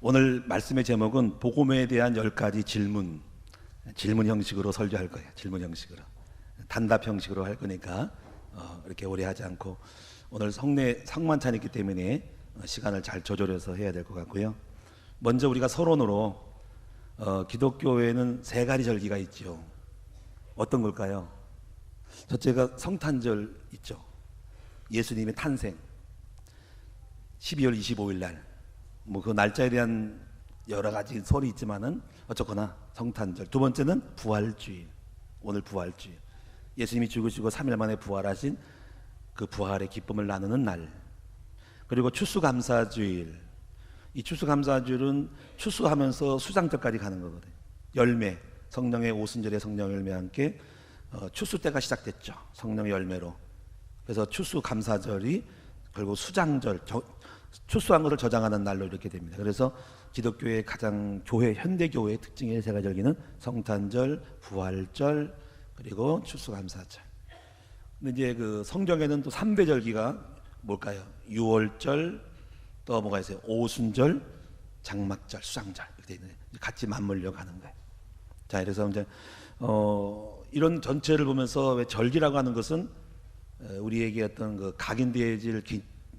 오늘 말씀의 제목은 복음에 대한 10가지 질문 형식으로 설교할 거예요. 질문 형식으로. 단답 형식으로 할 거니까 이렇게 오래 하지 않고 오늘 성만찬이기 때문에 시간을 잘 조절해서 해야 될 것 같고요. 먼저 우리가 서론으로 기독교에는 3가지 절기가 있죠. 어떤 걸까요? 첫째가 성탄절 있죠. 예수님의 탄생 12월 25일 날 그 날짜에 대한 여러 가지 설이 있지만은 어쨌거나 성탄절. 두 번째는 부활주일. 오늘 부활주일. 예수님이 죽으시고 3일 만에 부활하신 그 부활의 기쁨을 나누는 날. 그리고 추수감사주일. 이 추수감사주일은 추수하면서 수장절까지 가는 거거든요. 열매, 성령의 오순절의 성령 열매와 함께 추수 때가 시작됐죠. 성령의 열매로. 그래서 추수감사절이 결국 수장절, 추수한 것을 저장하는 날로 이렇게 됩니다. 그래서 기독교의 가장 현대교회의 특징의 3가지 절기는 성탄절, 부활절, 그리고 추수감사절. 근데 이제 그 성경에는 또 3대 절기가 뭘까요? 유월절, 또 뭐가 있어요? 오순절, 장막절, 수장절 이렇게 있는 같이 맞물려 가는 거예요. 자, 그래서 이제 이런 전체를 보면서 왜 절기라고 하는 것은 우리에게 어떤 그 각인되어질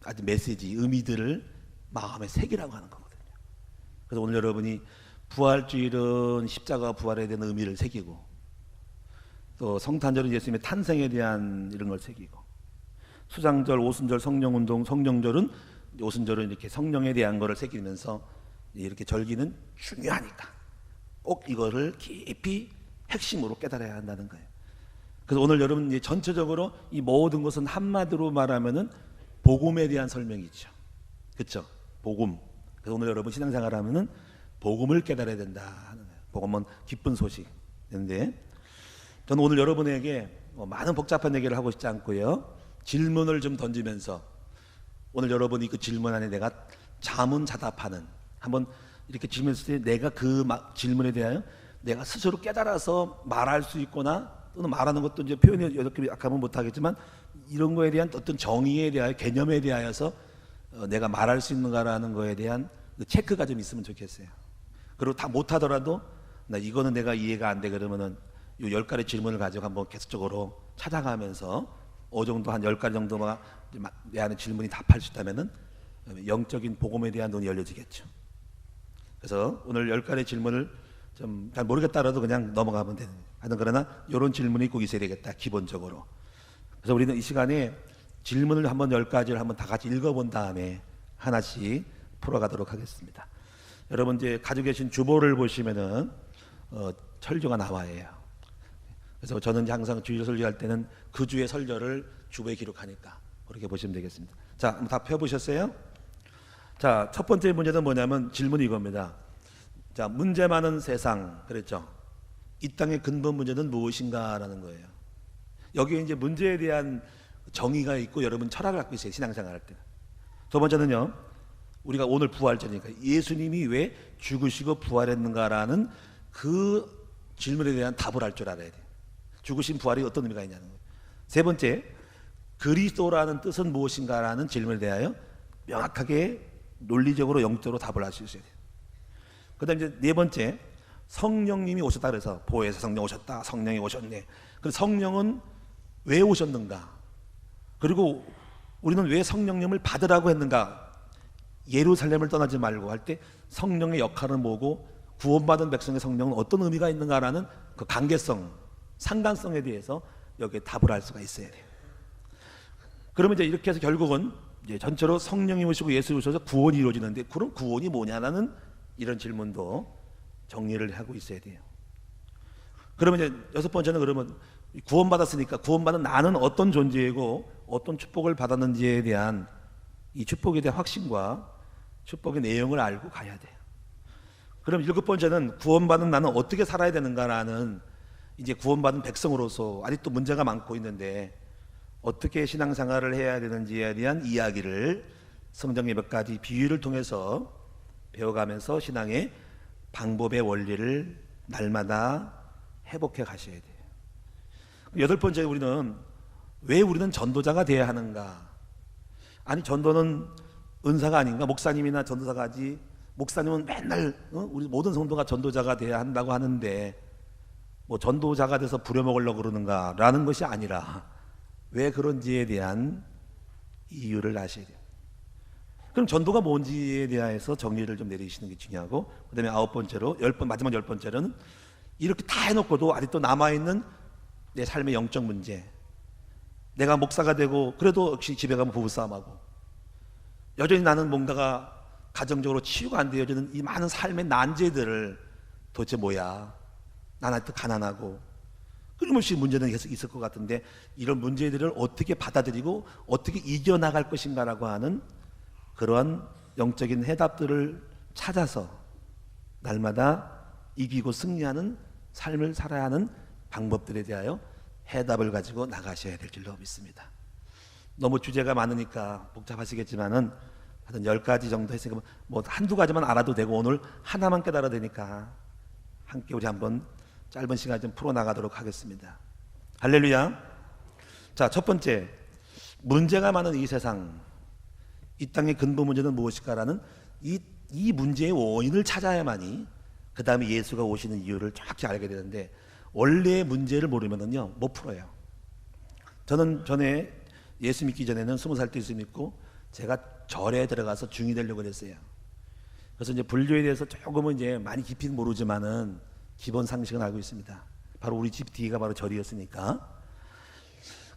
아주 메시지, 의미들을 마음에 새기라고 하는 거거든요. 그래서 오늘 여러분이 부활주일은 십자가 부활에 대한 의미를 새기고, 또 성탄절은 예수님의 탄생에 대한 이런 걸 새기고, 수장절, 오순절, 성령운동, 성령절은 오순절은 이렇게 성령에 대한 거를 새기면서 이렇게 절기는 중요하니까 꼭 이거를 깊이 핵심으로 깨달아야 한다는 거예요. 그래서 오늘 여러분 전체적으로 이 모든 것은 한마디로 말하면은 복음에 대한 설명이죠. 그렇죠? 복음. 그래서 오늘 여러분 신앙생활 하면은 복음을 깨달아야 된다 하는 거예요. 복음은 기쁜 소식인데, 저는 오늘 여러분에게 많은 복잡한 얘기를 하고 싶지 않고요. 질문을 좀 던지면서 오늘 여러분이 그 질문 안에 내가 자문자답하는, 한번 이렇게 질문했을 때 내가 그 질문에 대하여 내가 스스로 깨달아서 말할 수 있거나, 또는 말하는 것도 이제 표현이 이렇게 약하면 못하겠지만 이런 거에 대한 어떤 정의에 대하여, 개념에 대하여서 내가 말할 수 있는가라는 거에 대한 체크가 좀 있으면 좋겠어요. 그리고 다 못하더라도 나 이거는 내가 이해가 안 돼 그러면은 이 10가지 질문을 가지고 한번 계속적으로 찾아가면서 어느 정도 한 10가지 정도가 내 안에 질문이 답할 수 있다면은 영적인 복음에 대한 눈이 열려지겠죠. 그래서 오늘 10가지 질문을 좀 잘 모르겠다라도 그냥 넘어가면 되는 거예요. 그러나 이런 질문이 꼭 있어야 되겠다, 기본적으로. 그래서 우리는 이 시간에 질문을 한번 10가지를 한번 다 같이 읽어본 다음에 하나씩 풀어가도록 하겠습니다. 여러분 이제 가지고 계신 주보를 보시면은 설교가 나와요. 그래서 저는 항상 주일 설교할 때는 그 주의 설교를 주보에 기록하니까 그렇게 보시면 되겠습니다. 자, 한번 다 펴보셨어요? 자, 첫 번째 문제는 뭐냐면 질문이 이겁니다. 자, 문제 많은 세상, 그랬죠? 이 땅의 근본 문제는 무엇인가라는 거예요. 여기에 이제 문제에 대한 정의가 있고 여러분 철학을 갖고 있어요, 신앙생활 할 때. 두 번째는요, 우리가 오늘 부활절이니까 예수님이 왜 죽으시고 부활했는가라는 그 질문에 대한 답을 할 줄 알아야 돼요. 죽으신 부활이 어떤 의미가 있냐는 거예요. 세 번째, 그리스도라는 뜻은 무엇인가라는 질문에 대하여 명확하게 논리적으로 영적으로 답을 할 수 있어야 돼요. 그 다음에 이제 네 번째, 성령님이 오셨다 그래서 보혜사 성령 오셨다, 성령이 오셨네. 그래서 성령은 왜 오셨는가? 그리고 우리는 왜 성령님을 받으라고 했는가? 예루살렘을 떠나지 말고 할 때 성령의 역할은 뭐고 구원받은 백성의 성령은 어떤 의미가 있는가라는 그 관계성, 상관성에 대해서 여기에 답을 할 수가 있어야 돼요. 그러면 이제 이렇게 해서 결국은 이제 전체로 성령이 오시고 예수 오셔서 구원이 이루어지는데, 그럼 구원이 뭐냐라는 이런 질문도 정리를 하고 있어야 돼요. 그러면 이제 여섯 번째는, 그러면 구원받았으니까 구원받은 나는 어떤 존재이고 어떤 축복을 받았는지에 대한 이 축복에 대한 확신과 축복의 내용을 알고 가야 돼요. 그럼 일곱 번째는 구원받은 나는 어떻게 살아야 되는가라는, 이제 구원받은 백성으로서 아직도 문제가 많고 있는데 어떻게 신앙생활을 해야 되는지에 대한 이야기를 성경의 몇 가지 비유를 통해서 배워가면서 신앙의 방법의 원리를 날마다 회복해 가셔야 돼요. 여덟 번째, 왜 우리는 전도자가 되어야 하는가? 아니, 전도는 은사가 아닌가? 목사님이나 전도사가 하지 목사님은 맨날 우리 모든 성도가 전도자가 돼야 한다고 하는데 뭐 전도자가 돼서 부려먹으려고 그러는가라는 것이 아니라 왜 그런지에 대한 이유를 아셔야 돼요. 그럼 전도가 뭔지에 대해서 정리를 좀 내리시는 게 중요하고, 그 다음에 아홉 번째로 마지막 10번째로는 이렇게 다 해놓고도 아직도 남아있는 내 삶의 영적 문제, 내가 목사가 되고 그래도 역시 집에 가면 부부싸움하고 여전히 나는 뭔가가 가정적으로 치유가 안 되어지는 이 많은 삶의 난제들을 도대체 뭐야, 난 아직도 가난하고 끊임없이 문제는 계속 있을 것 같은데 이런 문제들을 어떻게 받아들이고 어떻게 이겨나갈 것인가라고 하는 그러한 영적인 해답들을 찾아서 날마다 이기고 승리하는 삶을 살아야 하는 방법들에 대하여 해답을 가지고 나가셔야 될 줄로 믿습니다. 너무 주제가 많으니까 복잡하시겠지만은 하여튼 10가지 정도 했으니까 뭐 한두 가지만 알아도 되고 오늘 하나만 깨달아야 되니까 함께 우리 한번 짧은 시간 좀 풀어나가도록 하겠습니다. 할렐루야. 자, 첫 번째, 문제가 많은 이 세상, 이 땅의 근본 문제는 무엇일까라는 이 문제의 원인을 찾아야만이 그 다음에 예수가 오시는 이유를 정확히 알게 되는데, 원래의 문제를 모르면은요 못 풀어요. 저는 전에 예수 믿기 전에는 20살 때 예수 믿고 제가 절에 들어가서 중이 되려고 그랬어요. 그래서 이제 불교에 대해서 조금은 이제 많이 깊이 모르지만은 기본 상식은 알고 있습니다. 바로 우리 집 뒤가 바로 절이었으니까.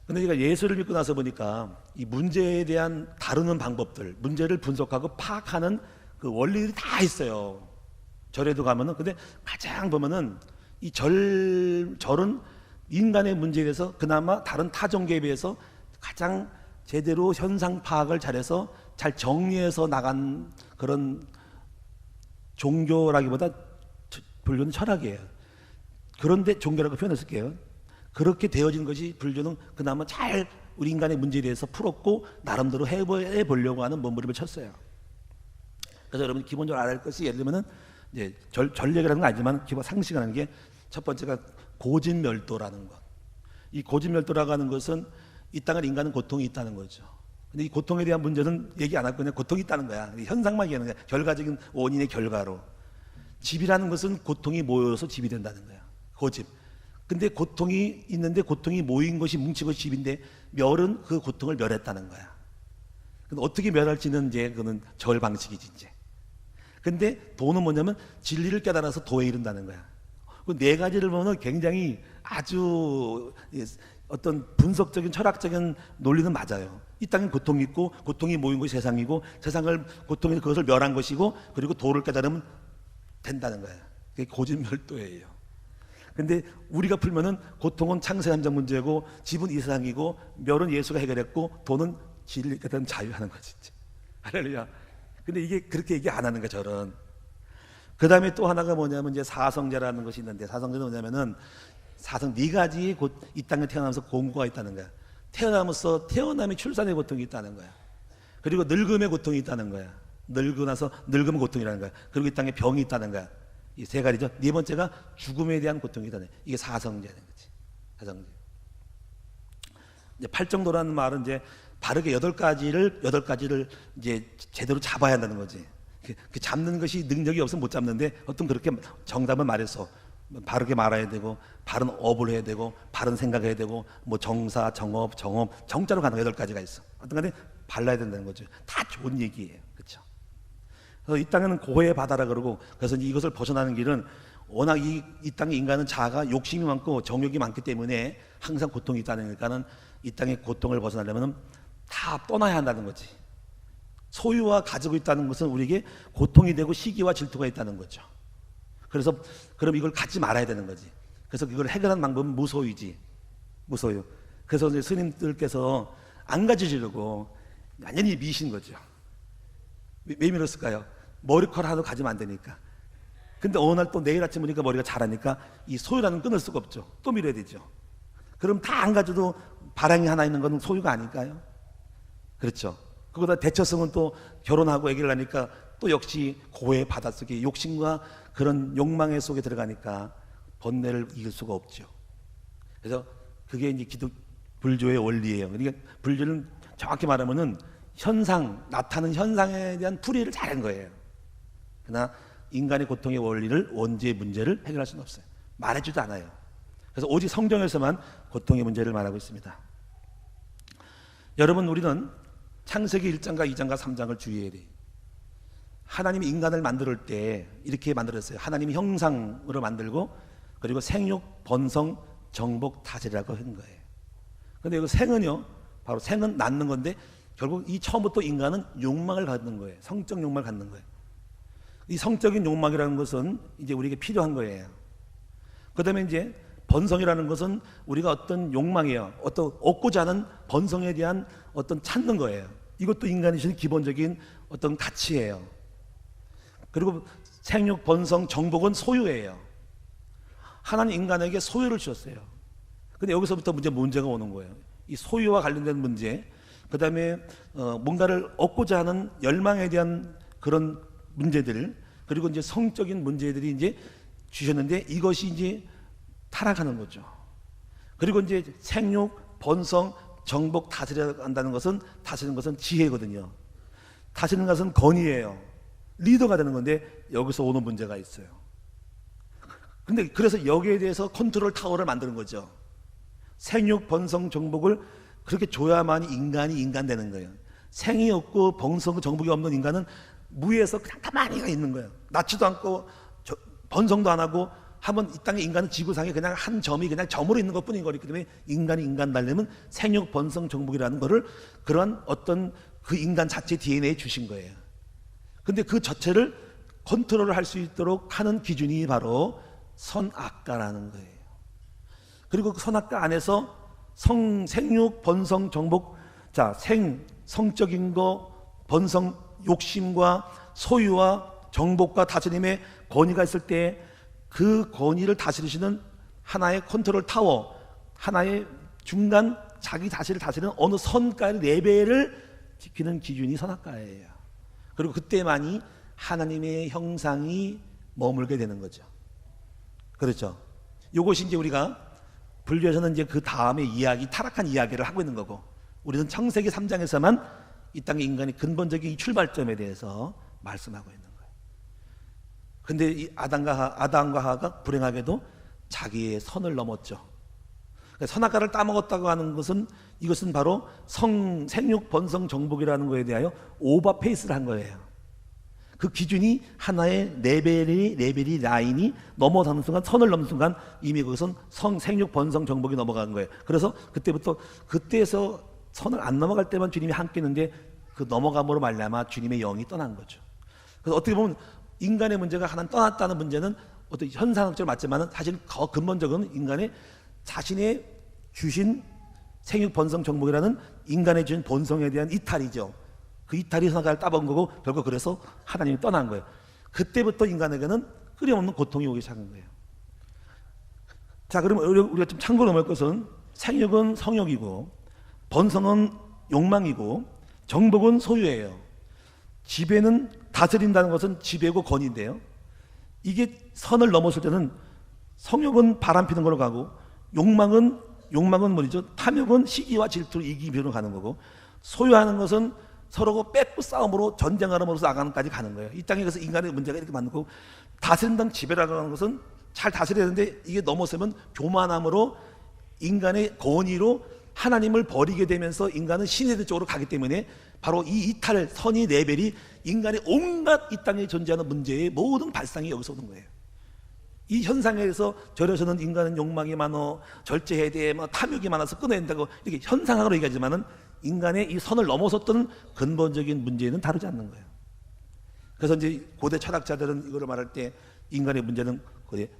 근데 제가 예수를 믿고 나서 보니까 이 문제에 대한 다루는 방법들, 문제를 분석하고 파악하는 그 원리들이 다 있어요. 절에도 가면은. 근데 가장 보면은 이 절은 인간의 문제에 대해서 그나마 다른 타 종교에 비해서 가장 제대로 현상 파악을 잘해서 잘 정리해서 나간 그런 종교라기보다 불교는 철학이에요. 그런데 종교라고 표현했을게요. 그렇게 되어진 것이 불교는 그나마 잘 우리 인간의 문제에 대해서 풀었고 나름대로 해보려고 하는 몸부림을 쳤어요. 그래서 여러분 기본적으로 알아야 할 것이, 예를 들면은 이제 절 얘기라는 건 아니지만 기본 상식이라는 게 첫 번째가 고진멸도라는 것. 이 고진멸도라고 하는 것은 이 땅에 인간은 고통이 있다는 거죠. 근데 이 고통에 대한 문제는 얘기 안 할 거냐. 고통이 있다는 거야. 현상만 얘기하는 거야. 결과적인 원인의 결과로. 집이라는 것은 고통이 모여서 집이 된다는 거야. 고집. 근데 고통이 있는데 고통이 모인 것이 뭉치고 집인데 멸은 그 고통을 멸했다는 거야. 근데 어떻게 멸할지는 이제 그거는 절 방식이지 이제. 근데 도는 뭐냐면 진리를 깨달아서 도에 이른다는 거야. 그 네 가지를 보면 굉장히 아주 어떤 분석적인 철학적인 논리는 맞아요. 이 땅엔 고통이 있고 고통이 모인 것이 세상이고 세상을 고통이 그것을 멸한 것이고 그리고 도를 깨달으면 된다는 거야. 그게 고진멸도예요. 근데 우리가 풀면은 고통은 창세 함정 문제고 집은 이 세상이고 멸은 예수가 해결했고 도는 진리를 깨달은 자유하는 거지. 할렐루야. 근데 이게 그렇게 얘기 안 하는 거야, 저는. 그 다음에 또 하나가 뭐냐면 이제 사성제라는 것이 있는데, 사성제는 뭐냐면은 네 가지 이 땅에 태어나면서 공고가 있다는 거야. 태어나면서 태어남의 출산의 고통이 있다는 거야. 그리고 늙음의 고통이 있다는 거야. 늙고 나서 늙음의 고통이라는 거야. 그리고 이 땅에 병이 있다는 거야. 이 세 가지죠. 네 번째가 죽음에 대한 고통이 있다는 거야. 이게 사성제라는 거지. 사성제. 이제 팔정도라는 말은 이제 바르게 여덟 가지를 이제 제대로 잡아야 한다는 거지. 그 잡는 것이 능력이 없으면 못 잡는데, 어떤 그렇게 정답을 말해서 바르게 말해야 되고, 바른 업을 해야 되고, 바른 생각해야 되고, 뭐 정사, 정업, 정자로 가는 8가지가 있어. 어떤 간에 발라야 된다는 거죠. 다 좋은 얘기예요. 그렇죠? 그래서 이 땅에는 고해의 바다라 그러고, 그래서 이것을 벗어나는 길은 워낙 이 땅의 인간은 자아가 욕심이 많고 정욕이 많기 때문에 항상 고통이 있다니까는 이 땅의 고통을 벗어나려면 다 떠나야 한다는 거지. 소유와 가지고 있다는 것은 우리에게 고통이 되고 시기와 질투가 있다는 거죠. 그래서 그럼 이걸 갖지 말아야 되는 거지. 그래서 이걸 해결하는 방법은 무소유지. 무소유. 그래서 이제 스님들께서 안 가지시려고 완전히 미신 거죠. 왜 밀었을까요? 머리카락 하나도 가지면 안 되니까. 근데 어느 날 또 내일 아침 보니까 머리가 자라니까 이 소유라는 끊을 수가 없죠. 또 밀어야 되죠. 그럼 다 안 가져도 바람이 하나 있는 건 소유가 아닐까요? 그렇죠. 그거다 대처성은 또 결혼하고 아기를 낳으니까 또 역시 고해의 바닷속에 욕심과 그런 욕망의 속에 들어가니까 번뇌를 이길 수가 없죠. 그래서 그게 이제 불교의 원리예요. 그러니까 불교는 정확히 말하면은 나타나는 현상에 대한 풀이를 잘한 거예요. 그러나 인간의 고통의 원리를, 원죄의 문제를 해결할 수는 없어요. 말해주지도 않아요. 그래서 오직 성경에서만 고통의 문제를 말하고 있습니다. 여러분, 우리는 창세기 1장과 2장과 3장을 주의해야 돼요. 하나님이 인간을 만들 때 이렇게 만들었어요. 하나님이 형상으로 만들고, 그리고 생육, 번성, 정복, 다스리라고 한 거예요. 그런데 이거 생은요, 바로 생은 낳는 건데, 결국 이 처음부터 인간은 욕망을 갖는 거예요. 성적 욕망을 갖는 거예요. 이 성적인 욕망이라는 것은 이제 우리에게 필요한 거예요. 그 다음에 이제 번성이라는 것은 우리가 어떤 욕망이에요. 어떤 얻고자 하는 번성에 대한 어떤 찾는 거예요. 이것도 인간이 주는 기본적인 어떤 가치예요. 그리고 생육, 번성, 정복은 소유예요. 하나님 인간에게 소유를 주셨어요. 근데 여기서부터 문제가 오는 거예요. 이 소유와 관련된 문제, 그 다음에 뭔가를 얻고자 하는 열망에 대한 그런 문제들, 그리고 이제 성적인 문제들이 이제 주셨는데, 이것이 이제 타락하는 거죠. 그리고 이제 생육, 번성, 정복, 다스려야 한다는 것은, 다스리는 것은 지혜거든요. 다스리는 것은 권위예요. 리더가 되는 건데, 여기서 오는 문제가 있어요. 근데 그래서 여기에 대해서 컨트롤 타워를 만드는 거죠. 생육, 번성, 정복을 그렇게 줘야만이 인간이 인간 되는 거예요. 생이 없고 번성, 정복이 없는 인간은 무에서 그냥 가만히 있는 거예요. 낳지도 않고 번성도 안 하고 하면 이 땅의 인간은 지구상에 그냥 한 점이 그냥 점으로 있는 것뿐인 거기 때문에, 인간이 인간 되려면 생육, 번성, 정복이라는 거를 그러한 어떤 그 인간 자체 DNA에 주신 거예요. 근데 그 자체를 컨트롤을 할 수 있도록 하는 기준이 바로 선악과라는 거예요. 그리고 그 선악과 안에서 생육, 번성, 정복, 자, 성적인 거, 번성, 욕심과 소유와 정복과 다스림의 권위가 있을 때, 그 권위를 다스리시는 하나의 컨트롤 타워, 하나의 중간 자기 자신을 다스리는 어느 선까지 레벨을 지키는 기준이 선악과예요. 그리고 그때만이 하나님의 형상이 머물게 되는 거죠. 그렇죠. 이것이 이제 우리가 불교에서는 이제 그 다음에 이야기, 타락한 이야기를 하고 있는 거고, 우리는 창세기 3장에서만 이 땅의 인간의 근본적인 이 출발점에 대해서 말씀하고 있는 거예요. 근데 이 아담과 하와가 불행하게도 자기의 선을 넘었죠. 그러니까 선악과를 따먹었다고 하는 것은, 이것은 바로 생육, 번성, 정복이라는 것에 대하여 오버페이스를 한 거예요. 그 기준이 하나의 레벨이 라인이 넘어가는 순간, 선을 넘는 순간 이미 그것은 생육, 번성, 정복이 넘어간 거예요. 그래서 그때에서 선을 안 넘어갈 때만 주님이 함께 있는데, 그 넘어감으로 말미암아 주님의 영이 떠난 거죠. 그래서 어떻게 보면 인간의 문제가 하나 떠났다는 문제는 어떤 현상적으로 맞지만, 사실 더 근본적으로 인간의 자신의 주신 생육, 번성, 정복이라는 인간의 주신 본성에 대한 이탈이죠. 그 이탈이 선악과를 따본 거고, 결국 그래서 하나님이 떠난 거예요. 그때부터 인간에게는 끊임없는 고통이 오기 시작한 거예요. 자, 그러면 우리가 좀 참고로 넘을 것은, 생육은 성욕이고, 번성은 욕망이고, 정복은 소유예요. 지배는, 다스린다는 것은 지배고 권위인데요, 이게 선을 넘었을 때는 성욕은 바람 피는 걸로 가고, 욕망은 뭐죠? 탐욕은 시기와 질투로 이기비로 가는 거고, 소유하는 것은 서로 뺏고 싸움으로 전쟁하면서 나가는까지 가는 거예요. 이 땅에 그래서 인간의 문제가 이렇게 많은 거고, 다스린다는 지배라고 하는 것은 잘 다스려야 되는데, 이게 넘어서면 교만함으로 인간의 권위로 하나님을 버리게 되면서 인간은 신의 쪽으로 가기 때문에, 바로 이 이탈, 선의 레벨이 인간의 온갖 이 땅에 존재하는 문제의 모든 발상이 여기서 오는 거예요. 이 현상에서 절에서는 인간은 욕망이 많어, 절제해야 돼, 탐욕이 많아서 끊어야 된다고 이렇게 현상학으로 얘기하지만은, 인간의 이 선을 넘어섰던 근본적인 문제는 다르지 않는 거예요. 그래서 이제 고대 철학자들은 이거를 말할 때, 인간의 문제는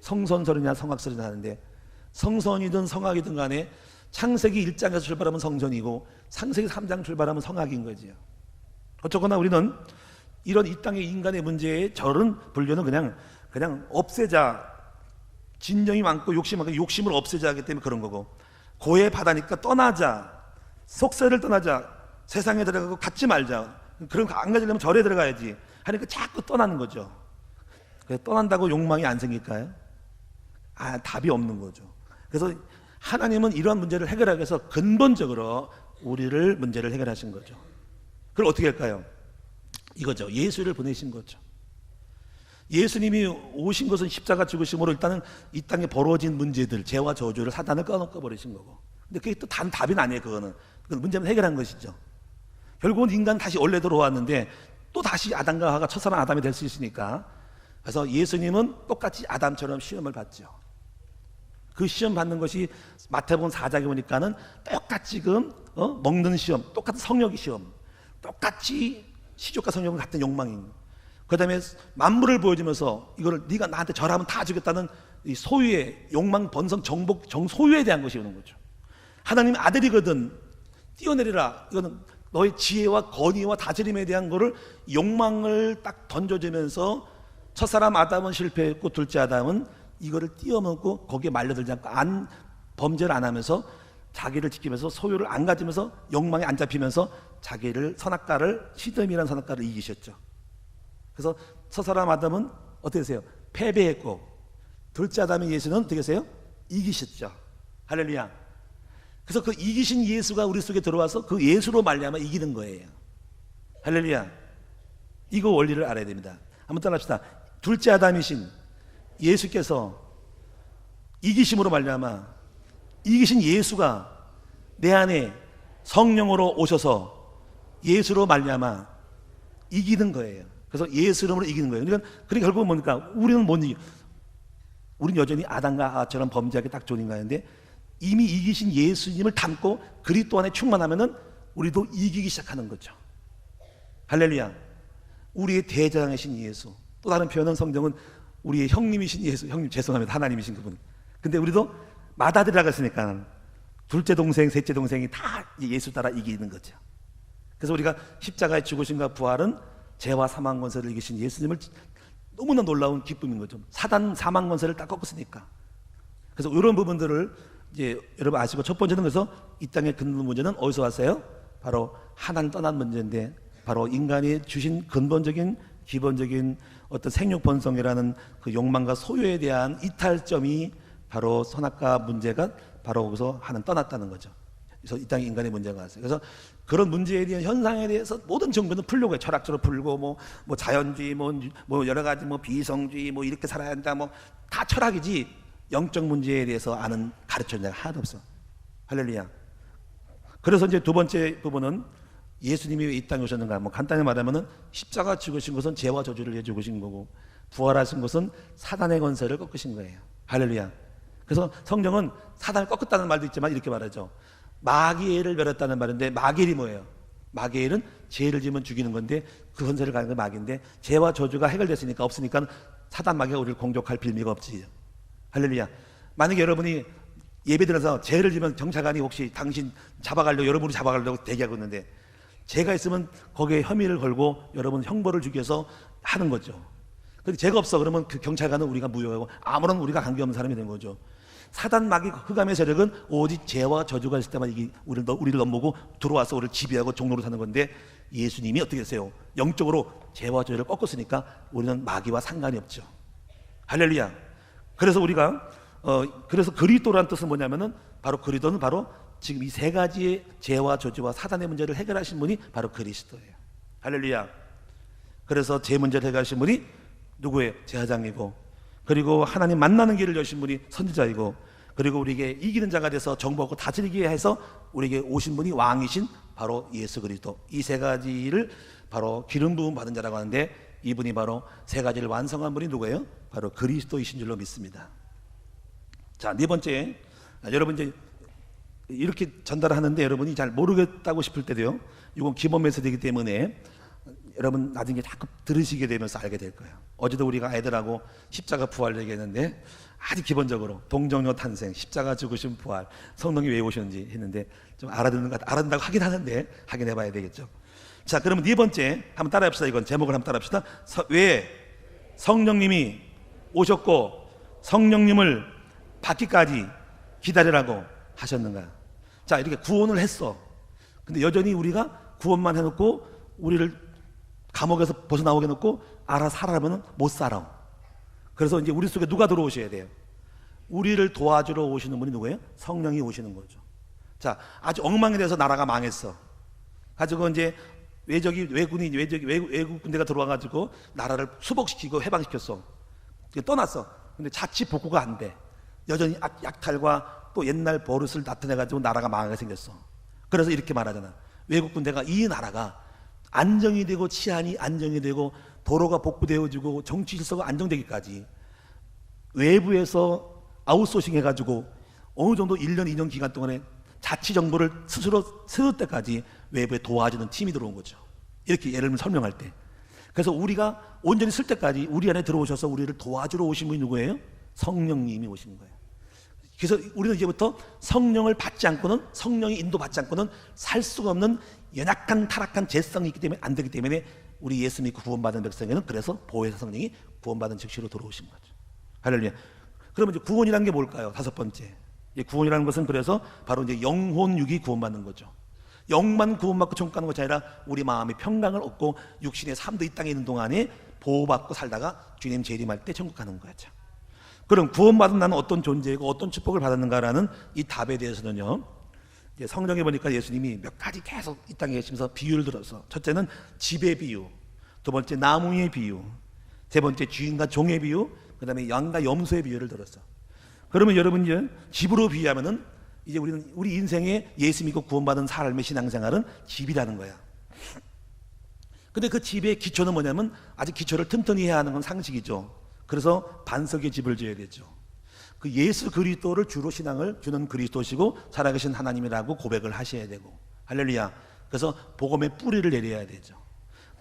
성선설이냐 성악설이냐 하는데, 성선이든 성악이든 간에 창세기 1장에서 출발하면 성선이고, 창세기 3장 출발하면 성악인 거지요. 어쨌거나 우리는 이런 이 땅의 인간의 문제의 절은, 불교는 그냥 없애자, 진정이 많고 욕심 많고 욕심을 없애자 하기 때문에 그런 거고, 고해 바다니까 떠나자, 속세를 떠나자, 세상에 들어가고 갖지 말자, 그럼 안 가지려면 절에 들어가야지 하니까 자꾸 떠나는 거죠. 그래서 떠난다고 욕망이 안 생길까요? 답이 없는 거죠. 그래서 하나님은 이러한 문제를 해결하기 위해서 근본적으로 우리를 문제를 해결하신 거죠. 그걸 어떻게 할까요? 이거죠. 예수를 보내신 거죠. 예수님이 오신 것은 십자가 죽으심으로 일단은 이 땅에 벌어진 문제들, 죄와 저주를 사단을 꺼버리신 거고. 근데 그게 또 답이 아니에요. 그건 문제만 해결한 것이죠. 결국은 인간 다시 원래 들어왔는데 또 다시 아담과 하와가 첫사랑 아담이 될 수 있으니까. 그래서 예수님은 똑같이 아담처럼 시험을 받죠. 그 시험 받는 것이 마태복음 4장에 보니까는 똑같이 먹는 시험, 똑같은 성욕의 시험, 똑같이 시족과 성욕은 같은 욕망인. 그 다음에 만물을 보여주면서 이거를 네가 나한테 절하면 다 주겠다는 이 소유의 욕망, 번성, 정복, 정소유에 대한 것이 오는 거죠. 하나님 아들이거든 뛰어내리라. 이거는 너의 지혜와 권위와 다스림에 대한 거를 욕망을 딱 던져주면서 첫사람 아담은 실패했고 둘째 아담은 이거를 뛰어넘고 거기에 말려들지 않고 범죄를 안 하면서 자기를 지키면서 소유를 안 가지면서 욕망에 안 잡히면서 자기를 선악과를 시덤이라는 선악과를 이기셨죠. 그래서 첫사람 아담은 어떻게 되세요? 패배했고 둘째 아담인 예수는 어떻게 되세요? 이기셨죠. 할렐루야. 그래서 그 이기신 예수가 우리 속에 들어와서 그 예수로 말미암아 이기는 거예요. 할렐루야. 이거 원리를 알아야 됩니다. 한번 따라합시다. 둘째 아담이신 예수께서 이기심으로 말미암아 이기신 예수가 내 안에 성령으로 오셔서 예수로 말미암아 이기는 거예요. 그래서 예수 이름으로 이기는 거예요. 그러니까 결국은 뭡니까? 우리는 못 이겨. 우리는 여전히 아담과 하와처럼 범죄하기 딱 좋은 인간인데 이미 이기신 예수님을 담고 그리스도 안에 충만하면은 우리도 이기기 시작하는 거죠. 할렐루야. 우리의 대장이신 예수. 또 다른 표현은 성경은 우리의 형님이신 예수. 형님 죄송합니다. 하나님이신 그분. 근데 우리도 맏아들이라고 했으니까 둘째 동생, 셋째 동생이 다 예수 따라 이기는 거죠. 그래서 우리가 십자가의 죽으심과 부활은 죄와 사망 권세를 이기신 예수님을 너무나 놀라운 기쁨인 거죠. 사단 사망 권세를 딱 꺾었으니까. 그래서 이런 부분들을 이제 여러분 아시고 첫 번째는 그래서 이 땅의 근본 문제는 어디서 왔어요? 바로 하나님 떠난 문제인데 바로 인간이 주신 근본적인 기본적인 어떤 생육 본성이라는 그 욕망과 소유에 대한 이탈점이 바로 선악과 문제가 바로 거기서 하나님 떠났다는 거죠. 그래서 이 땅에 인간의 문제가 왔어요. 그래서 그런 문제에 대한 현상에 대해서 모든 정부는 풀려고 해요. 철학적으로 풀고 뭐 자연주의 뭐 여러 가지 뭐 비성주의 뭐 이렇게 살아야 한다 뭐 다 철학이지 영적 문제에 대해서 아는 가르쳐준 데가 하나도 없어. 할렐루야. 그래서 이제 두 번째 부분은 예수님이 왜 이 땅에 오셨는가? 뭐 간단히 말하면은 십자가 죽으신 것은 죄와 저주를 해주신 거고 부활하신 것은 사단의 권세를 꺾으신 거예요. 할렐루야. 그래서 성경은 사단을 꺾었다는 말도 있지만 이렇게 말하죠. 마귀엘을 멸했다는 말인데 마귀엘이 뭐예요? 마귀엘은 죄를 지으면 죽이는 건데 그 권세를 가는 게 마귀인데 죄와 저주가 해결됐으니까 없으니까 사단 마귀가 우리를 공격할 빌미가 없지. 할렐루야. 만약에 여러분이 예배드려서 죄를 지면 경찰관이 혹시 당신 잡아가려고 여러분이 잡아가려고 대기하고 있는데 죄가 있으면 거기에 혐의를 걸고 여러분 형벌을 주기 위해서 하는 거죠. 근데 죄가 없어 그러면 그 경찰관은 우리가 무효하고 아무런 우리가 관계없는 사람이 된 거죠. 사단 마귀 흑암의 세력은 오직 죄와 저주가 있을 때만 이게 우리를 넘보고 들어와서 우리를 지배하고 종로로 사는 건데 예수님이 어떻게 했어요? 영적으로 죄와 저주를 꺾었으니까 우리는 마귀와 상관이 없죠. 할렐루야. 그래서 우리가 그래서 그리스도라는 뜻은 뭐냐면은 바로 그리스도는 바로 지금 이 세 가지의 죄와 저주와 사단의 문제를 해결하신 분이 바로 그리스도예요. 할렐루야. 그래서 죄 문제를 해결하신 분이 누구예요? 제사장이고 그리고 하나님 만나는 길을 여신 분이 선지자이고 그리고 우리에게 이기는 자가 돼서 정복하고 다스리게 해서 우리에게 오신 분이 왕이신 바로 예수 그리스도. 이 세 가지를 바로 기름 부음 받은 자라고 하는데 이분이 바로 세 가지를 완성한 분이 누구예요? 바로 그리스도이신 줄로 믿습니다. 자, 네 번째, 여러분 이제 이렇게 전달하는데 여러분이 잘 모르겠다고 싶을 때도요. 이건 기본 메시지이기 때문에 여러분 나중에 자꾸 들으시게 되면서 알게 될 거예요. 어제도 우리가 애들하고 십자가 부활 얘기했는데 아주 기본적으로 동정녀 탄생, 십자가 죽으신 부활, 성령이 왜 오셨는지 했는데 좀 알아듣는 것 같아. 알아듣는다고 하긴 하는데 확인해 봐야 되겠죠. 자, 그러면 네 번째 한번 따라합시다. 이건 제목을 한번 따라합시다. 왜 성령님이 오셨고 성령님을 받기까지 기다리라고 하셨는가? 자, 이렇게 구원을 했어. 근데 여전히 우리가 구원만 해놓고 우리를 감옥에서 벗어나오게 해놓고 알아서 살아라면 못 살아. 그래서 이제 우리 속에 누가 들어오셔야 돼요? 우리를 도와주러 오시는 분이 누구예요? 성령이 오시는 거죠. 자, 아주 엉망이 돼서 나라가 망했어. 가지고 이제 외국 군대가 들어와가지고 나라를 수복시키고 해방시켰어. 떠났어. 근데 자치 복구가 안 돼. 여전히 약탈과 또 옛날 버릇을 나타내가지고 나라가 망하게 생겼어. 그래서 이렇게 말하잖아. 외국 군대가 이 나라가 안정이 되고 치안이 안정이 되고 도로가 복구되어지고 정치 질서가 안정되기까지 외부에서 아웃소싱 해가지고 어느 정도 1년, 2년 기간 동안에 자치 정부를 스스로 세울 때까지 외부에 도와주는 팀이 들어온 거죠. 이렇게 예를 들면 설명할 때. 그래서 우리가 온전히 쓸 때까지 우리 안에 들어오셔서 우리를 도와주러 오신 분이 누구예요? 성령님이 오신 거예요. 그래서 우리는 이제부터 성령을 받지 않고는, 성령이 인도받지 않고는 살 수가 없는 연약한 타락한 죄성이 있기 때문에 안 되기 때문에 우리 예수 믿고 구원받은 백성에는 그래서 보혜사 성령이 구원받은 즉시로 들어오신 거죠. 할렐루야. 그러면 이제 구원이라는 게 뭘까요? 다섯 번째. 구원이라는 것은 그래서 바로 이제 영혼 육이 구원받는 거죠. 영만 구원받고 천국 가는 것이 아니라 우리 마음의 평강을 얻고 육신의 삶도 이 땅에 있는 동안에 보호받고 살다가 주님 재림할 때 천국 가는 거죠. 그럼 구원받은 나는 어떤 존재이고 어떤 축복을 받았는가라는 이 답에 대해서는요, 이제 성경에 보니까 예수님이 몇 가지 계속 이 땅에 계시면서 비유를 들어서, 첫째는 집의 비유, 두 번째 나무의 비유, 세 번째 주인과 종의 비유, 그 다음에 양과 염소의 비유를 들었어. 그러면 여러분 이제 집으로 비유하면은 이제 우리는 우리 인생에 예수 믿고 구원받은 삶의 신앙생활은 집이라는 거야. 근데 그 집의 기초는 뭐냐면 아직 기초를 튼튼히 해야 하는 건 상식이죠. 그래서 반석의 집을 지어야 되죠. 그 예수 그리스도를 주로 신앙을 주는 그리스도시고 살아계신 하나님이라고 고백을 하셔야 되고, 할렐루야. 그래서 복음의 뿌리를 내려야 되죠.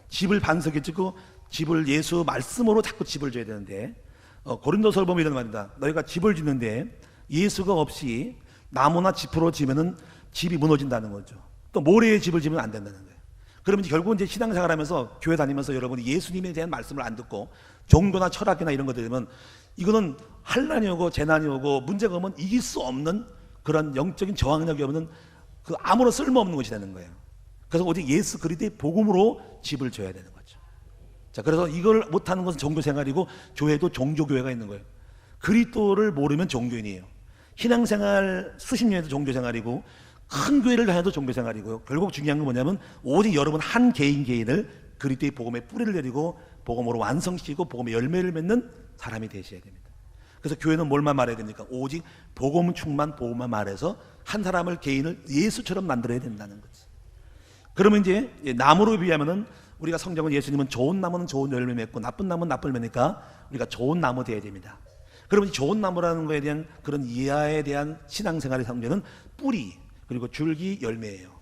집을 반석에 짓고 집을 예수 말씀으로 자꾸 집을 줘야 되는데, 고린도서를 보면 이런 말입니다. 너희가 집을 짓는데 예수가 없이 나무나 짚으로 지면은 집이 무너진다는 거죠. 또 모래의 집을 지면 안 된다는 거예요. 그러면 이제 결국은 이제 신앙생활하면서 교회 다니면서 여러분이 예수님에 대한 말씀을 안 듣고 종교나 철학이나 이런 것들 되면 이거는 환난이 오고 재난이 오고 문제가 오면 이길 수 없는 그런 영적인 저항력이 없는 그 아무런 쓸모없는 것이 되는 거예요. 그래서 오직 예수 그리스도의 복음으로 집을 져야 되는 거죠. 자, 그래서 이걸 못하는 것은 종교생활이고 교회도 종교교회가 있는 거예요. 그리스도를 모르면 종교인이에요. 신앙생활 수십 년에도 종교생활이고 큰 교회를 다녀도 종교생활이고요. 결국 중요한 건 뭐냐면 오직 여러분 한 개인을 그리스도의 복음에 뿌리를 내리고 복음으로 완성시키고 복음의 열매를 맺는 사람이 되셔야 됩니다. 그래서 교회는 뭘만 말해야 됩니까? 오직 복음 충만 복음만 말해서 한 사람을 개인을 예수처럼 만들어야 된다는 거지. 그러면 이제 나무로 비하면은 우리가 성경은 예수님은 좋은 나무는 좋은 열매 맺고 나쁜 나무는 나쁜 열매니까 우리가 좋은 나무 되어야 됩니다. 그러면 좋은 나무라는 것에 대한 그런 이하에 대한 신앙생활의 성경은 뿌리 그리고 줄기 열매예요.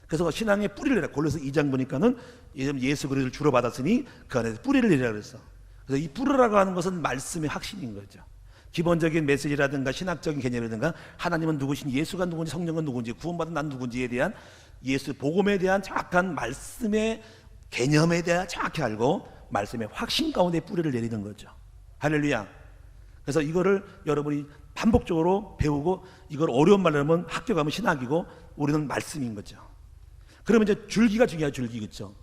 그래서 신앙의 뿌리를 내라. 골로새 2장 보니까는 예수 그리스도를 주로 받았으니 그 안에서 뿌리를 내리라 그랬어. 그래서 이 뿌리라고 하는 것은 말씀의 확신인 거죠. 기본적인 메시지라든가 신학적인 개념이라든가 하나님은 누구신지, 예수가 누군지, 성령은 누군지, 구원받은 난 누군지에 대한 예수 복음에 대한 정확한 말씀의 개념에 대해 정확히 알고 말씀의 확신 가운데 뿌리를 내리는 거죠. 할렐루야. 그래서 이거를 여러분이 반복적으로 배우고, 이걸 어려운 말로 하면 학교 가면 신학이고 우리는 말씀인 거죠. 그러면 이제 줄기가 중요해요. 줄기, 그렇죠?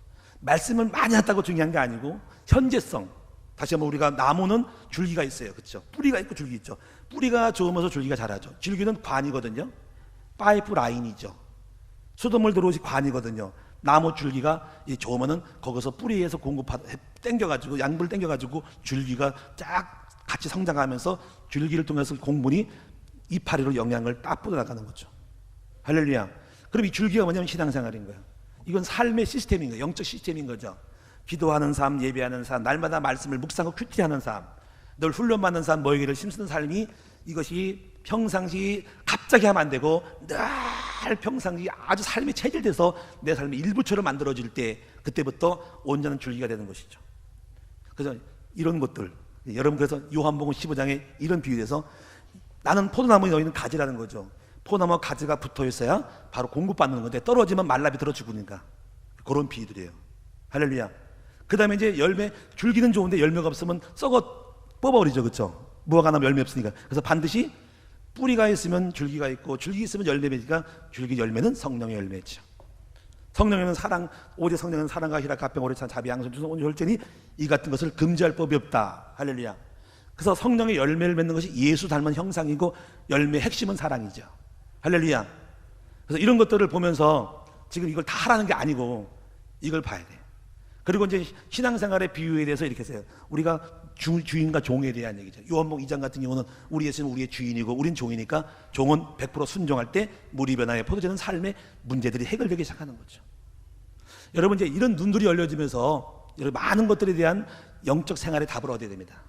말씀을 많이 했다고 중요한 게 아니고 현재성. 다시 한번 우리가 나무는 줄기가 있어요, 그렇죠? 뿌리가 있고 줄기 있죠. 뿌리가 좋으면서 줄기가 자라죠. 줄기는 관이거든요. 파이프 라인이죠. 수돗물 들어오시 관이거든요. 나무 줄기가 좋으면은 거기서 뿌리에서 땡겨가지고 양분을 땡겨가지고 줄기가 쫙 같이 성장하면서 줄기를 통해서 공분이 이파리로 영양을 딱 뻗어나가는 거죠. 할렐루야. 그럼 이 줄기가 뭐냐면 신앙생활인 거예요. 이건 삶의 시스템인 거예요. 영적 시스템인 거죠. 기도하는 삶, 예배하는 삶, 날마다 말씀을 묵상하고 큐티하는 삶, 늘 훈련받는 삶, 모이기를 힘쓰는 삶이, 이것이 평상시 갑자기 하면 안 되고 늘 평상시 아주 삶이 체질돼서 내 삶의 일부처럼 만들어질 때, 그때부터 온전한 줄기가 되는 것이죠. 그래서 이런 것들, 여러분, 그래서 요한복음 15장에 이런 비유에서 나는 포도나무에 너희는 가지라는 거죠. 포도나무와 가지가 붙어 있어야 바로 공급받는 건데 떨어지면 말라 비틀어 죽으니까, 그런 비유들이에요. 할렐루야. 그 다음에 이제 열매, 줄기는 좋은데 열매가 없으면 썩어 뽑아버리죠, 그렇죠? 무화과 나무 열매 없으니까. 그래서 반드시 뿌리가 있으면 줄기가 있고 줄기 있으면 열매니까 줄기 열매는 성령의 열매죠. 성령에는 사랑, 오직 성령은 사랑과 희락, 화평, 오래 찬 자비, 양선, 주선, 온유, 혈전이 이 같은 것을 금지할 법이 없다. 할렐루야. 그래서 성령의 열매를 맺는 것이 예수 닮은 형상이고 열매의 핵심은 사랑이죠. 할렐루야. 그래서 이런 것들을 보면서 지금 이걸 다 하라는 게 아니고 이걸 봐야 돼. 그리고 이제 신앙생활의 비유에 대해서 이렇게 했어요. 우리가 주인과 종에 대한 얘기죠. 요한복음 2장 같은 경우는 우리 예수는 우리의 주인이고 우린 종이니까 종은 100% 순종할 때 물이 변화에 포도주는 삶의 문제들이 해결되기 시작하는 거죠. 여러분 이제 이런 눈들이 열려지면서 많은 것들에 대한 영적 생활의 답을 얻어야 됩니다.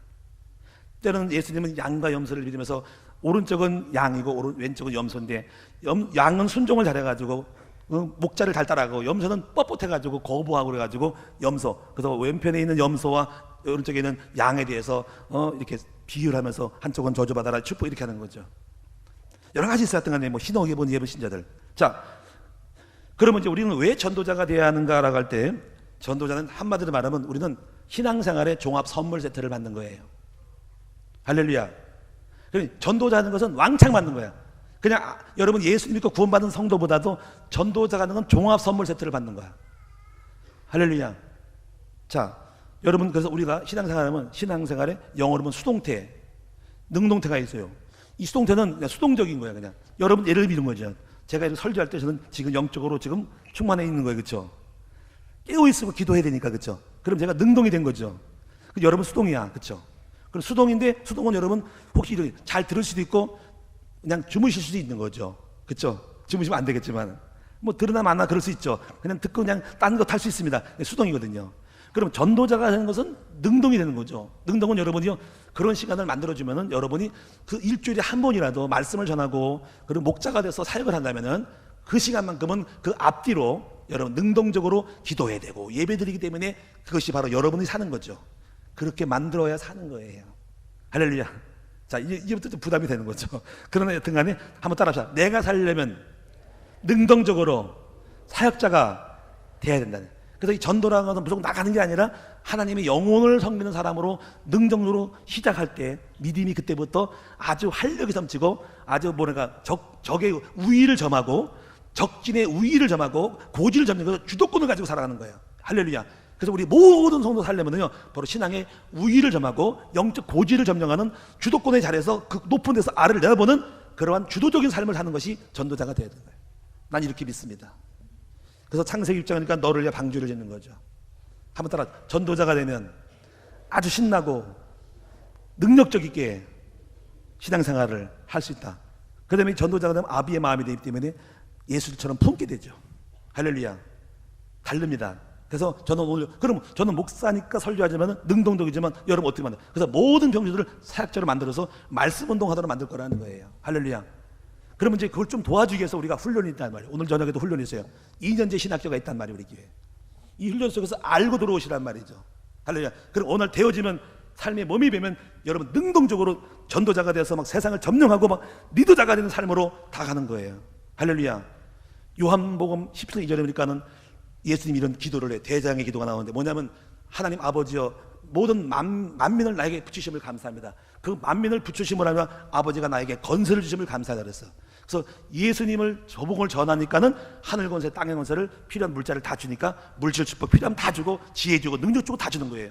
때로는 예수님은 양과 염소를 믿으면서 오른쪽은 양이고 왼쪽은 염소인데 양은 순종을 잘해가지고 목자를 잘 따라가고 염소는 뻣뻣해가지고 거부하고 그래가지고 염소. 그래서 왼편에 있는 염소와 오른쪽에 있는 양에 대해서 이렇게 비유를 하면서 한쪽은 저주받아라 축복 이렇게 하는 거죠. 여러 가지 있었던 간에 뭐 신옥에 본 예부 신자들. 자, 그러면 이제 우리는 왜 전도자가 되어야 하는가라고 할 때 전도자는 한마디로 말하면 우리는 신앙생활의 종합 선물 세트를 받는 거예요. 할렐루야. 전도자 하는 것은 왕창 받는 거야. 그냥 여러분 예수 믿고 구원받은 성도보다도 전도자가 하는 건 종합 선물 세트를 받는 거야. 할렐루야. 자, 여러분 그래서 우리가 신앙생활하면 신앙생활에 영어로 하면 수동태, 능동태가 있어요. 이 수동태는 그냥 수동적인 거야. 그냥 여러분 예를 믿는 거죠. 제가 이렇게 설교할 때 저는 지금 영적으로 지금 충만해 있는 거예요. 그렇죠? 깨어 있으면 기도해야 되니까. 그렇죠? 그럼 제가 능동이 된 거죠. 여러분 수동이야. 그렇죠? 그럼 수동인데 수동은 여러분 혹시 이렇게 잘 들을 수도 있고 그냥 주무실 수도 있는 거죠. 그렇죠? 주무시면 안 되겠지만 뭐 들으나 마나 그럴 수 있죠. 그냥 듣고 그냥 딴 거 탈 수 있습니다. 수동이거든요. 그럼 전도자가 하는 것은 능동이 되는 거죠. 능동은 여러분이요 그런 시간을 만들어주면은 여러분이 그 일주일에 한 번이라도 말씀을 전하고 그리고 목자가 돼서 사역을 한다면은 그 시간만큼은 그 앞뒤로 여러분 능동적으로 기도해야 되고 예배드리기 때문에 그것이 바로 여러분이 사는 거죠. 그렇게 만들어야 사는 거예요. 할렐루야. 자, 이제부터 좀 부담이 되는 거죠. 그러나 여튼 간에 한번 따라합시다. 내가 살려면 능동적으로 사역자가 돼야 된다는. 그래서 이 전도라는 것은 무조건 나가는 게 아니라 하나님의 영혼을 섬기는 사람으로 능동적으로 시작할 때 믿음이 그때부터 아주 활력이 넘치고 아주 뭐랄까 적의 우위를 점하고 적진의 우위를 점하고 고지를 점는 것을 주도권을 가지고 살아가는 거예요. 할렐루야. 그래서 우리 모든 성도 살려면요 바로 신앙의 우위를 점하고 영적 고지를 점령하는 주도권의 자리에서 그 높은 데서 아래를 내려보는 그러한 주도적인 삶을 사는 것이 전도자가 되어야 되는 거예요. 난 이렇게 믿습니다. 그래서 창세기 6장이니까 너를 위해 방주를 짓는 거죠. 한번 따라 전도자가 되면 아주 신나고 능력적 있게 신앙생활을 할 수 있다. 그 다음에 전도자가 되면 아비의 마음이 되기 때문에 예수처럼 품게 되죠. 할렐루야. 다릅니다. 그래서 저는 오늘 그럼 저는 목사니까 설교하지만 능동적이지만 여러분 어떻게 만들어요? 그래서 모든 병주들을 사역자로 만들어서 말씀 운동하도록 만들 거라는 거예요. 할렐루야. 그러면 이제 그걸 좀 도와주기 위해서 우리가 훈련이 있단 말이에요. 오늘 저녁에도 훈련이 있어요. 2년제 신학교가 있단 말이에요. 우리 교회. 이 훈련 속에서 알고 들어오시란 말이죠. 할렐루야. 그럼 오늘 되어지면 삶의 몸이 되면 여러분 능동적으로 전도자가 되어서 막 세상을 점령하고 막 리더자가 되는 삶으로 다 가는 거예요. 할렐루야. 요한복음 17장 2절에 보니까는 예수님이 이런 기도를 해. 대장의 기도가 나오는데 뭐냐면 하나님 아버지여 모든 만민을 나에게 붙이심을 감사합니다. 그 만민을 붙이심을 하면 아버지가 나에게 건설을 주심을 감사하다 그랬어. 그래서 예수님을 저복을 전하니까는 하늘 권세 땅의 권세를 필요한 물자를 다 주니까 물질 축복 필요하면 다 주고 지혜 주고 능력 주고 다 주는 거예요.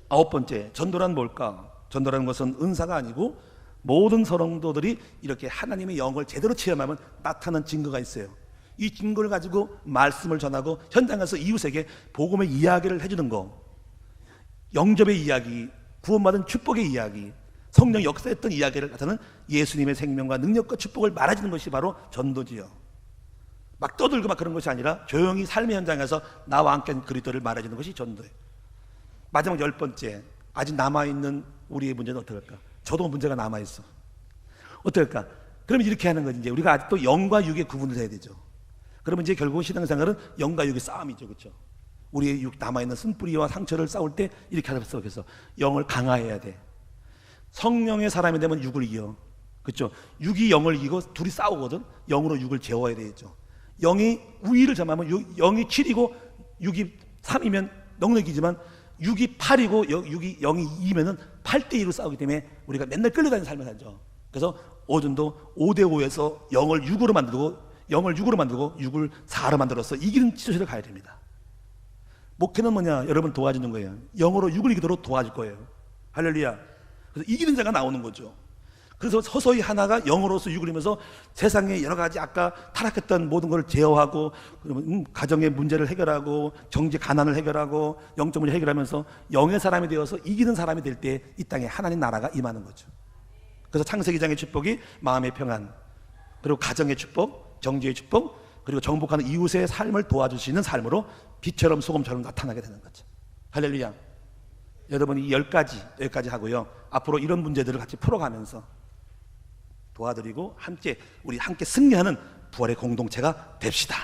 9번째 전도란 뭘까? 전도라는 것은 은사가 아니고 모든 성도들이 이렇게 하나님의 영을 제대로 체험하면 나타나는 증거가 있어요. 이 증거를 가지고 말씀을 전하고 현장에서 이웃에게 복음의 이야기를 해주는 거, 영접의 이야기, 구원받은 축복의 이야기, 성령 역사했던 이야기를 나타내는 예수님의 생명과 능력과 축복을 말해주는 것이 바로 전도지요. 막 떠들고 막 그런 것이 아니라 조용히 삶의 현장에서 나와 함께 그리스도를 말해주는 것이 전도예요. 마지막 10번째, 아직 남아있는 우리의 문제는 어떨까? 저도 문제가 남아있어. 어떨까? 그러면 이렇게 하는 거지. 이제 우리가 아직도 영과 육의 구분을 해야 되죠. 그러면 이제 결국 신앙생활은 영과 육의 싸움이죠. 그렇죠? 우리의 육 남아있는 쓴뿌리와 상처를 싸울 때 이렇게 하면서 그래서 영을 강화해야 돼. 성령의 사람이 되면 육을 이겨. 그렇죠? 육이 영을 이기고 둘이 싸우거든. 영으로 육을 제어해야 되겠죠. 영이 우위를 점하면 영이 7이고 6이 3이면 능력이지만 6이 8이고 6이 0이 2면은 8대2로 싸우기 때문에 우리가 맨날 끌려다니는 삶을 살죠. 그래서 오전도 5대5에서 0을 6으로 만들고 6을 4로 만들어서 이기는 치료실을 가야 됩니다. 목회는 뭐냐? 여러분 도와주는 거예요. 영으로 6을 이기도록 도와줄 거예요. 할렐루야. 그래서 이기는 자가 나오는 거죠. 그래서 서서히 하나가 영으로서 육을 이면서 세상의 여러 가지 아까 타락했던 모든 걸 제어하고, 가정의 문제를 해결하고, 정치 가난을 해결하고, 영적 문제 해결하면서 영의 사람이 되어서 이기는 사람이 될 때 이 땅에 하나님 나라가 임하는 거죠. 그래서 창세기장의 축복이 마음의 평안, 그리고 가정의 축복, 정지의 축복, 그리고 정복하는 이웃의 삶을 도와줄 수 있는 삶으로 빛처럼 소금처럼 나타나게 되는 거죠. 할렐루야. 여러분이 10가지 여기까지 하고요, 앞으로 이런 문제들을 같이 풀어가면서 도와드리고 우리 함께 승리하는 부활의 공동체가 됩시다.